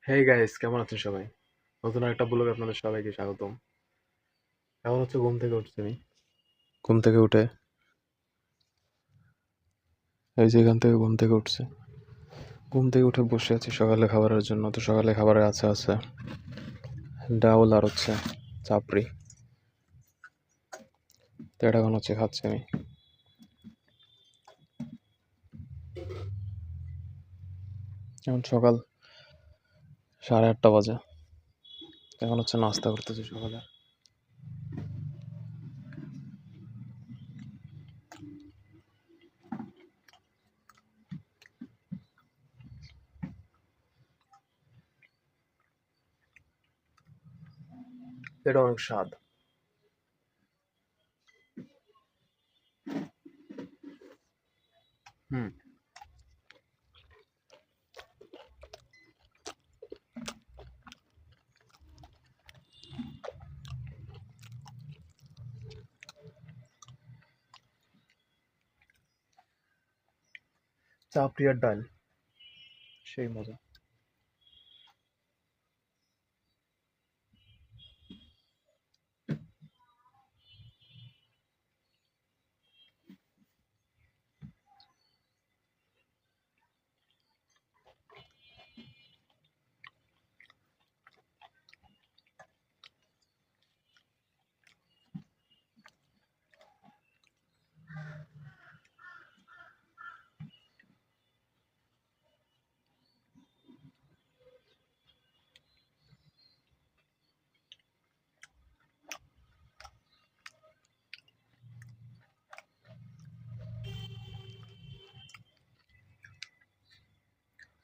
Hey guys, কেমন আছেন সবাই? নতুন একটা ব্লগে আপনাদের সবাইকে স্বাগতম। এখন হচ্ছে ঘুম থেকে উঠছি আমি। ঘুম থেকে উঠে এই যে এখান থেকে ঘুম থেকে উঠছে। ঘুম থেকে উঠে বসে আছি সকালে খাবারের জন্য। তো সকালে খাবারে আছে ডাউল আর হচ্ছে চাপড়ি। তো এটা এখন হচ্ছে খাচ্ছি আমি। এখন সকাল 8:30 বাজে। এখন হচ্ছে নাস্তা করতেছি সকালে। এটা অনেক স্বাদ। হুম। চাপড়ি আর ডাল সেই মজা।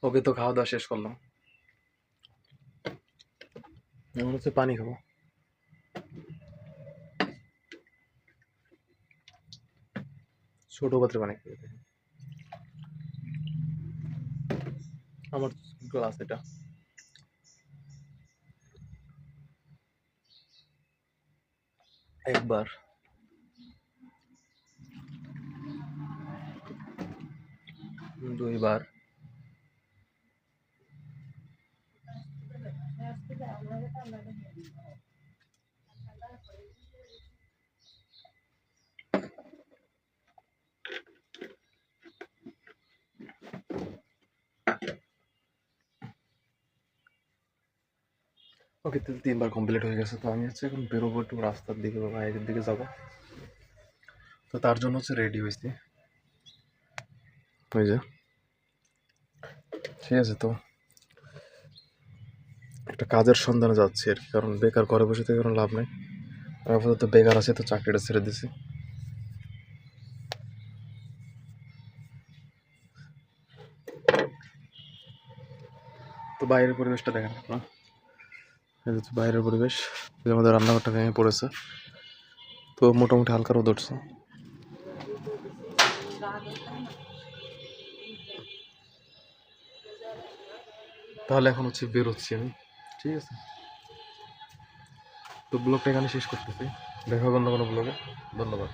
ওকে, তো খাওয়া দাওয়া শেষ করলাম। এখন হচ্ছে পানি খাবো। ছোট পাত্রে পানি খাবো। আমার গ্লাস এটা। একবার, দুইবার, ওকে, 3বার কমপ্লিট হয়ে গেছে। তো আমি হচ্ছে এখন বেরোবো একটু রাস্তার দিকে বা বাইরের দিকে যাবো। তো তার জন্য হচ্ছে রেডি হয়েছি। ওই যে, ঠিক আছে। তো একটা কাজের সন্ধানে যাচ্ছি আর কি, কারণ বেকার ঘরে বসে থেকে কোনো লাভ নেই। আর আপাতত বেকার আছে, তো চাকরিটা ছেড়ে দিছি। তো বাইরের পরিবেশটা দেখেন আপনার। এই হচ্ছে বাইরের পরিবেশ। এই আমাদের রান্নাঘরটা ভেঙে পড়েছে, তো মোটামুটি হালকা রোদ উঠছে। তাহলে এখন হচ্ছে বেরোচ্ছি আমি, ঠিক আছে। তো ব্লগটা এখানে শেষ করতেছি। দেখা হবে অন্য কোনো ব্লগে। ধন্যবাদ।